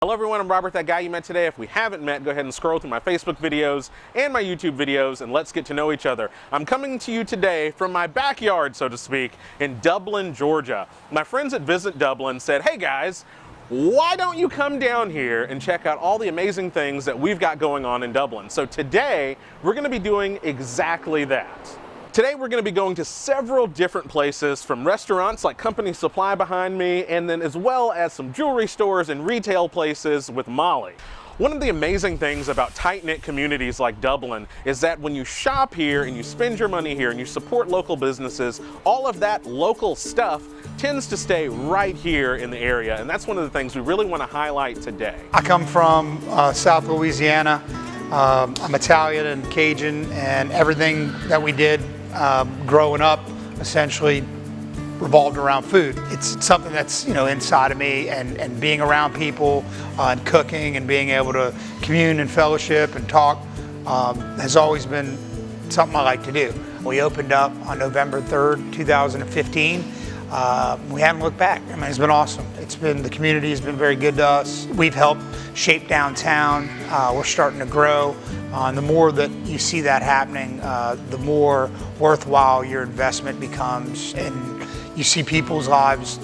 Hello everyone, I'm Robert, that guy you met today. If we haven't met, go ahead and scroll through my Facebook videos and my YouTube videos and let's get to know each other. I'm coming to you today from my backyard, so to speak, in Dublin, Georgia. My friends at Visit Dublin said, hey guys, why don't you come down here and check out all the amazing things that we've got going on in Dublin? So today, we're going to be doing exactly that. Today we're going to be going to several different places, from restaurants like Company Supply behind me, and then as well as some jewelry stores and retail places with Molly. One of the amazing things about tight-knit communities like Dublin is that when you shop here and you spend your money here and you support local businesses, all of that local stuff tends to stay right here in the area, and that's one of the things we really want to highlight today. I come from South Louisiana. I'm Italian and Cajun, and everything that we did growing up essentially revolved around food. It's something that's, inside of me, and being around people and cooking and being able to commune and fellowship and talk has always been something I like to do. We opened up on November 3rd, 2015. We haven't looked back. I mean, it's been awesome. The community has been very good to us. We've helped shape downtown. We're starting to grow. And the more that you see that happening, the more worthwhile your investment becomes, and you see people's lives,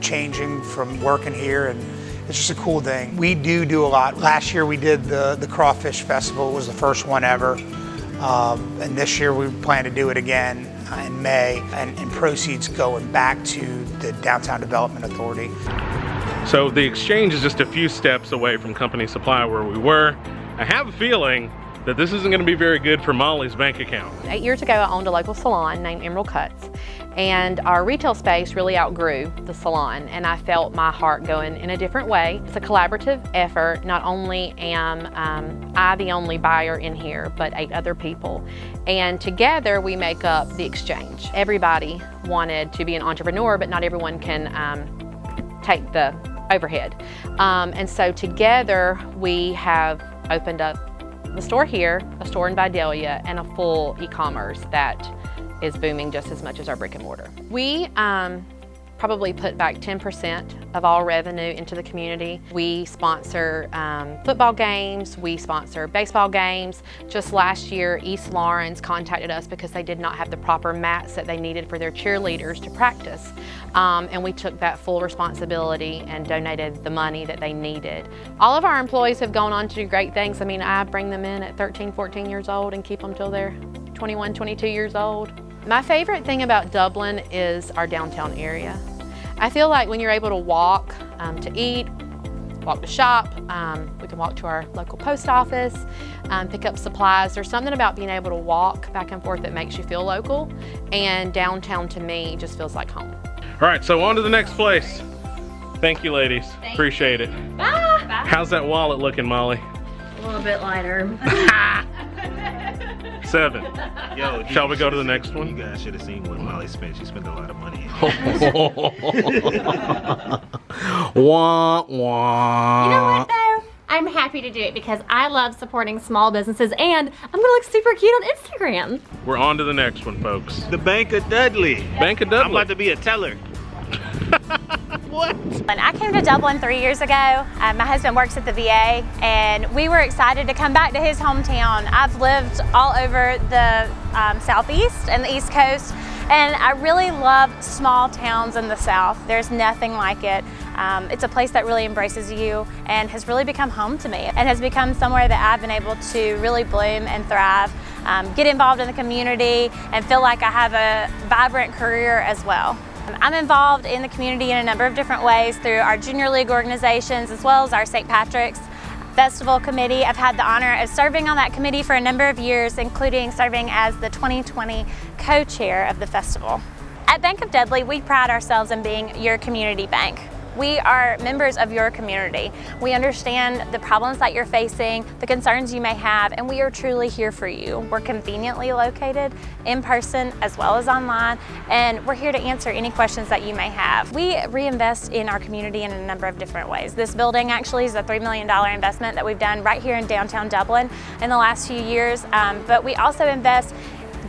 changing from working here, and it's just a cool thing. We do a lot. Last year we did the Crawfish Festival. It was the first one ever, and this year we plan to do it again in May, and proceeds going back to the Downtown Development Authority. So the exchange is just a few steps away from Company Supply where we were. I have a feeling that this isn't going to be very good for Molly's bank account. 8 years ago, I owned a local salon named Emerald Cuts, and our retail space really outgrew the salon, and I felt my heart going in a different way. It's a collaborative effort. Not only am I the only buyer in here, but 8 other people, and together we make up the exchange. Everybody wanted to be an entrepreneur, but not everyone can take the overhead. And so together we have opened up the store here, a store in Vidalia, and a full e-commerce that is booming just as much as our brick and mortar. We probably put back 10% of all revenue into the community. We sponsor football games, we sponsor baseball games. Just last year, East Lawrence contacted us because they did not have the proper mats that they needed for their cheerleaders to practice. And we took that full responsibility and donated the money that they needed. All of our employees have gone on to do great things. I mean, I bring them in at 13, 14 years old and keep them till they're 21, 22 years old. My favorite thing about Dublin is our downtown area. I feel like when you're able to walk to eat, walk to shop, we can walk to our local post office, pick up supplies. There's something about being able to walk back and forth that makes you feel local, and downtown to me just feels like home. All right, so on to the next place. Thank you, ladies. Appreciate it. Bye. How's that wallet looking, Molly? A little bit lighter. 7. Yo, Shall we go to the next one? You guys should have seen what Molly spent. She spent a lot of money. Wah, wah. You know what though? I'm happy to do it because I love supporting small businesses, and I'm gonna look super cute on Instagram. We're on to the next one, folks. The Bank of Dudley. Bank of I'm Dublin. about to be a teller. What? When I came to Dublin 3 years ago, my husband works at the VA, and we were excited to come back to his hometown. I've lived all over the Southeast and the East Coast, and I really love small towns in the South. There's nothing like it. It's a place that really embraces you and has really become home to me, and has become somewhere that I've been able to really bloom and thrive, get involved in the community, and feel like I have a vibrant career as well. I'm involved in the community in a number of different ways through our junior league organizations, as well as our St. Patrick's Festival Committee. I've had the honor of serving on that committee for a number of years, including serving as the 2020 co-chair of the festival. At Bank of Dudley, we pride ourselves in being your community bank. We are members of your community. We understand the problems that you're facing, the concerns you may have, and we are truly here for you. We're conveniently located in person as well as online, and we're here to answer any questions that you may have. We reinvest in our community in a number of different ways. This building actually is a $3 million investment that we've done right here in downtown Dublin in the last few years, but we also invest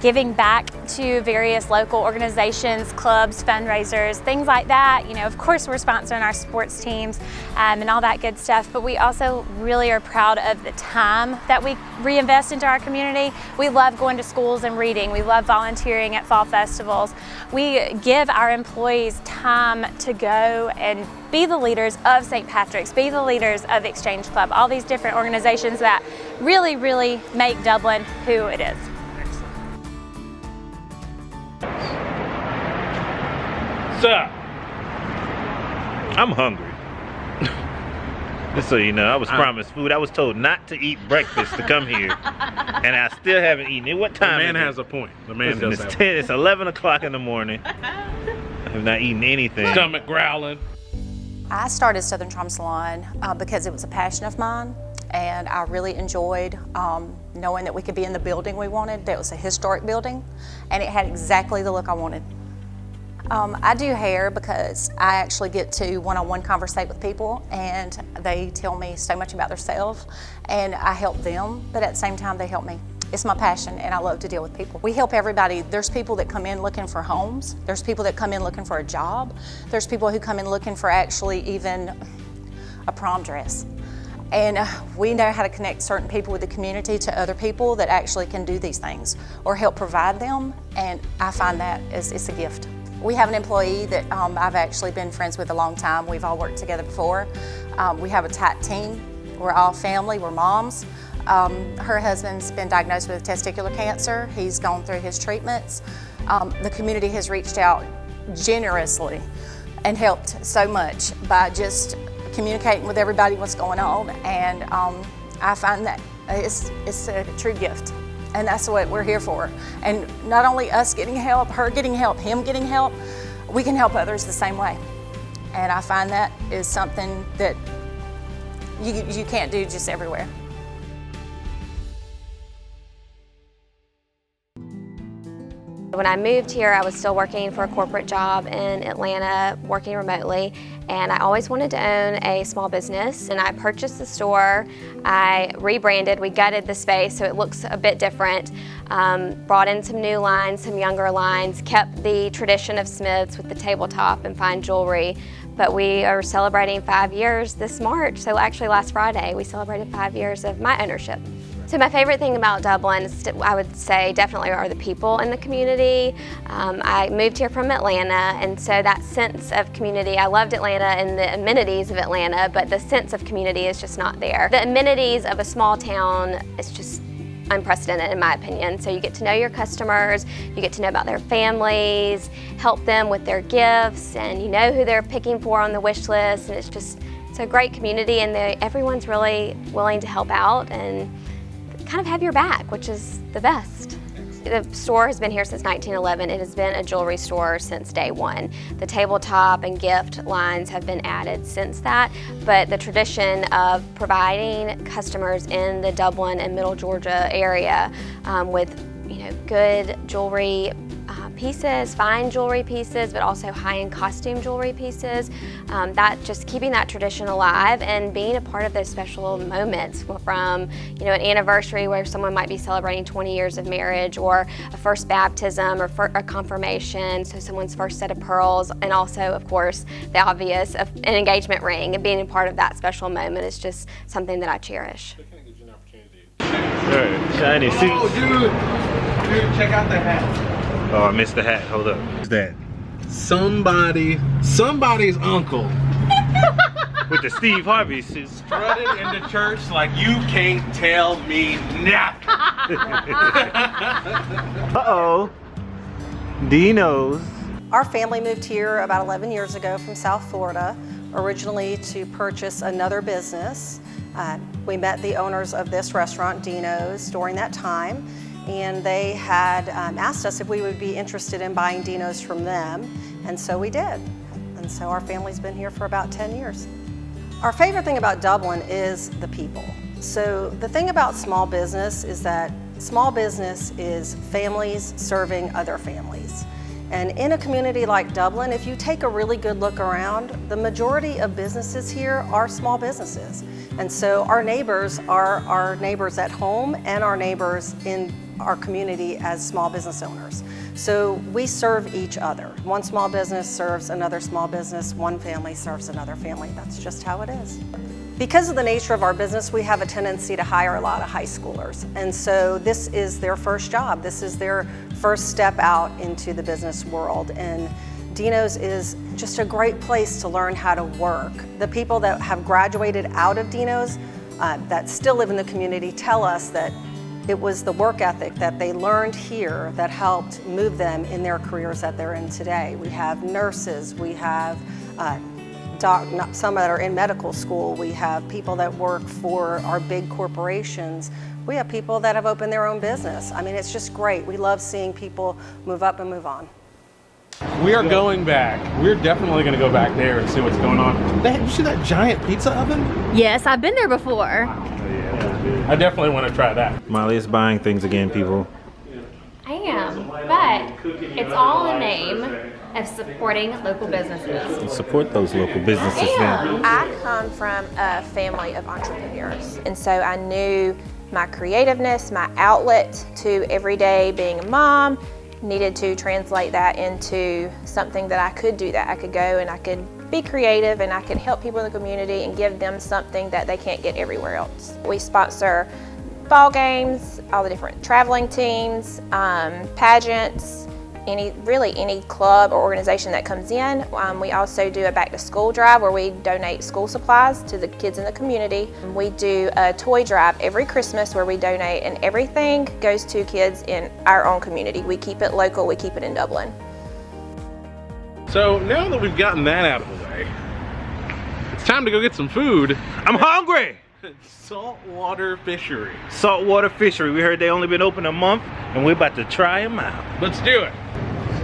giving back to various local organizations, clubs, fundraisers, things like that. You know, of course we're sponsoring our sports teams and all that good stuff, but we also really are proud of the time that we reinvest into our community. We love going to schools and reading. We love volunteering at fall festivals. We give our employees time to go and be the leaders of St. Patrick's, be the leaders of Exchange Club, all these different organizations that really, really make Dublin who it is. Sir, I'm hungry. Just so you know, I was promised food. I was told not to eat breakfast to come here, and I still haven't eaten it. What time The man is it? has a point. The man Listen, does it's have 10. It's 11 o'clock in the morning. I have not eaten anything. stomach growling. I started Southern Charm Salon because it was a passion of mine, and I really enjoyed knowing that we could be in the building we wanted. That was a historic building, and it had exactly the look I wanted. I do hair because I actually get to one-on-one conversate with people, and they tell me so much about themselves, and I help them, but at the same time they help me. It's my passion, and I love to deal with people. We help everybody. There's people that come in looking for homes. There's people that come in looking for a job. There's people who come in looking for actually even a prom dress. And we know how to connect certain people with the community to other people that actually can do these things or help provide them, and I find that it's a gift. We have an employee that I've actually been friends with a long time. We've all worked together before. We have a tight team. We're all family, we're moms. Her husband's been diagnosed with testicular cancer. He's gone through his treatments. The community has reached out generously and helped so much by just communicating with everybody what's going on, and I find that it's a true gift, and that's what we're here for. And not only us getting help, her getting help, him getting help, we can help others the same way. And I find that is something that you can't do just everywhere. When I moved here, I was still working for a corporate job in Atlanta, working remotely, and I always wanted to own a small business. And I purchased the store, I rebranded, we gutted the space so it looks a bit different, brought in some new lines, some younger lines, kept the tradition of Smiths with the tabletop and fine jewelry. But we are celebrating 5 years this March, so actually last Friday we celebrated 5 years of my ownership. So my favorite thing about Dublin is, I would say, definitely are the people in the community. I moved here from Atlanta, and so that sense of community, I loved Atlanta and the amenities of Atlanta, but the sense of community is just not there. The amenities of a small town is just unprecedented in my opinion. So you get to know your customers, you get to know about their families, help them with their gifts, and you know who they're picking for on the wish list, and it's a great community, and everyone's really willing to help out and kind of have your back, which is the best. The store has been here since 1911. It has been a jewelry store since day one. The tabletop and gift lines have been added since that, but the tradition of providing customers in the Dublin and Middle Georgia area with good jewelry pieces, fine jewelry pieces, but also high-end costume jewelry pieces. That just keeping that tradition alive and being a part of those special moments, from an anniversary where someone might be celebrating 20 years of marriage, or a first baptism, or a confirmation, so someone's first set of pearls, and also, of course, the obvious of an engagement ring, and being a part of that special moment is just something that I cherish. Shiny suits. Oh, dude, check out the hat. Oh, I missed the hat. Hold up. What's that? Somebody's uncle With the Steve Harvey suit. strutted into church like you can't tell me nothing. Uh-oh. Dinos. Our family moved here about 11 years ago from South Florida, originally to purchase another business. We met the owners of this restaurant, Dinos, during that time, and they had asked us if we would be interested in buying Dinos from them, and so we did. And so our family's been here for about 10 years. Our favorite thing about Dublin is the people. So the thing about small business is that small business is families serving other families. And in a community like Dublin, if you take a really good look around, the majority of businesses here are small businesses. And so our neighbors are our neighbors at home and our neighbors in our community as small business owners. So we serve each other. One small business serves another small business, one family serves another family. That's just how it is. Because of the nature of our business, we have a tendency to hire a lot of high schoolers. And so this is their first job. This is their first step out into the business world. And Dinos is just a great place to learn how to work. The people that have graduated out of Dinos that still live in the community tell us that it was the work ethic that they learned here that helped move them in their careers that they're in today. We have nurses, we have some that are in medical school, we have people that work for our big corporations, we have people that have opened their own business. I mean, it's just great. We love seeing people move up and move on. We are going back. We're definitely going to go back there and see what's going on. You see that giant pizza oven? Yes, I've been there before. I definitely want to try that. Molly is buying things again, people. I am, but it's all in the name of supporting local businesses. Support those local businesses then. I come from a family of entrepreneurs, and so I knew my creativeness, my outlet to everyday being a mom, needed to translate that into something that I could do, that I could go and I could be creative and I could help people in the community and give them something that they can't get everywhere else. We sponsor ball games, all the different traveling teams, pageants, really any club or organization that comes in. We also do a back to school drive where we donate school supplies to the kids in the community. We do a toy drive every Christmas where we donate, and everything goes to kids in our own community. We keep it local, we keep it in Dublin. So now that we've gotten that out of the way, it's time to go get some food. I'm hungry! Saltwater fishery. Saltwater fishery. We heard they only been open a month and we're about to try them out. Let's do it.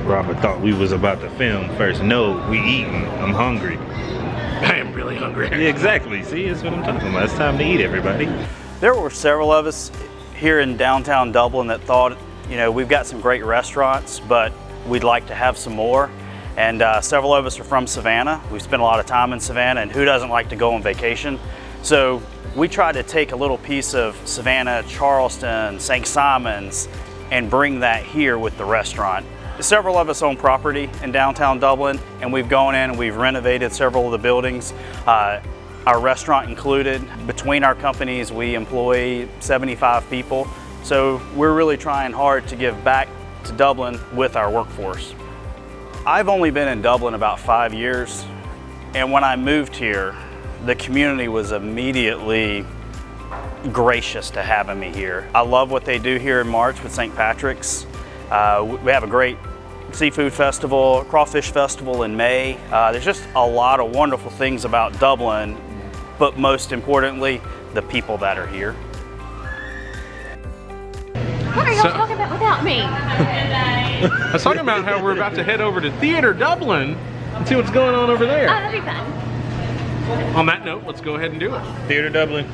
Robert thought we was about to film first. No, we eating. I'm hungry. I am really hungry. Yeah, exactly. See, that's what I'm talking about. It's time to eat, everybody. There were several of us here in downtown Dublin that thought, you know, we've got some great restaurants, but we'd like to have some more. And several of us are from Savannah. We've spent a lot of time in Savannah, and who doesn't like to go on vacation? So we tried to take a little piece of Savannah, Charleston, St. Simon's, and bring that here with the restaurant. Several of us own property in downtown Dublin, and we've gone in and we've renovated several of the buildings, our restaurant included. Between our companies, we employ 75 people. So we're really trying hard to give back to Dublin with our workforce. I've only been in Dublin about 5 years, and when I moved here, the community was immediately gracious to having me here. I love what they do here in March with St. Patrick's. We have a great seafood festival, crawfish festival in May. There's just a lot of wonderful things about Dublin, but most importantly, the people that are here. What are y'all talking about without me? I was talking about how we're about to head over to Theater Dublin and see what's going on over there. Oh, that'd be fun. On that note, let's go ahead and do it. Theater Dublin.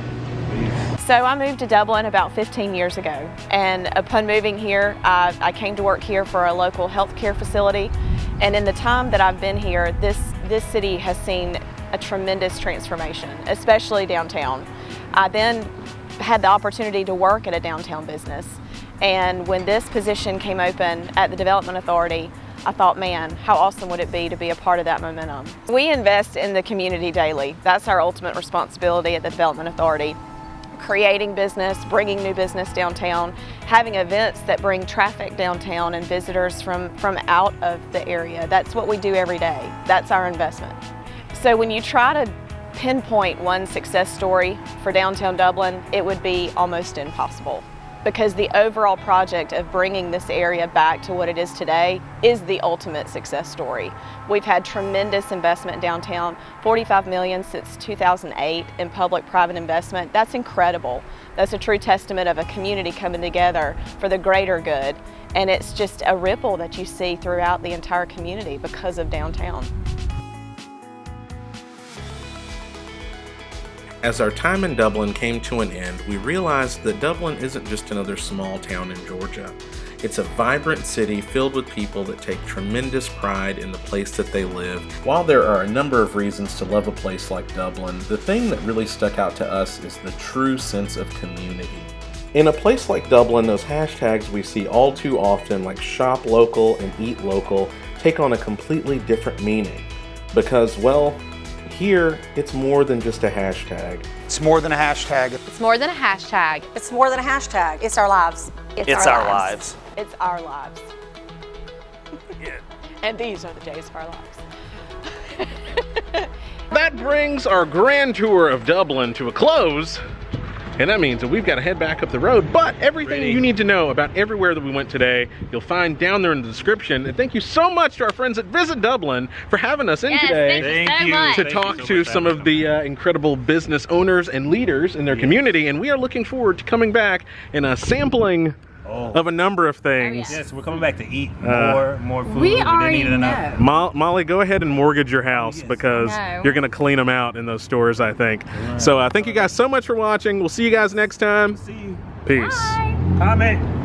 So I moved to Dublin about 15 years ago, and upon moving here, I came to work here for a local healthcare facility. And in the time that I've been here, this city has seen a tremendous transformation, especially downtown. I then had the opportunity to work at a downtown business. And when this position came open at the Development Authority, I thought, man, how awesome would it be to be a part of that momentum? We invest in the community daily. That's our ultimate responsibility at the Development Authority. Creating business, bringing new business downtown, having events that bring traffic downtown and visitors from out of the area. That's what we do every day. That's our investment. So when you try to pinpoint one success story for downtown Dublin, it would be almost impossible, because the overall project of bringing this area back to what it is today is the ultimate success story. We've had tremendous investment downtown, $45 million since 2008 in public-private investment. That's incredible. That's a true testament of a community coming together for the greater good. And it's just a ripple that you see throughout the entire community because of downtown. As our time in Dublin came to an end, we realized that Dublin isn't just another small town in Georgia. It's a vibrant city filled with people that take tremendous pride in the place that they live. While there are a number of reasons to love a place like Dublin, the thing that really stuck out to us is the true sense of community. In a place like Dublin, those hashtags we see all too often, like shop local and eat local, take on a completely different meaning. Because, well, here, it's more than just a hashtag. It's more than a hashtag. It's more than a hashtag. It's more than a hashtag. It's our lives. It's our lives. It's our lives. And these are the days of our lives. That brings our grand tour of Dublin to a close. And that means that we've got to head back up the road. But everything you need to know about everywhere that we went today, you'll find down there in the description. And thank you so much to our friends at Visit Dublin for having us in today to talk to some of the incredible business owners and leaders in their community. And we are looking forward to coming back and sampling of a number of things. Yes, we're coming back to eat more food. We already know. Molly, go ahead and mortgage your house because you're going to clean them out in those stores, I think. Right. So thank you guys so much for watching. We'll see you guys next time. See you. Peace. Bye. Comment.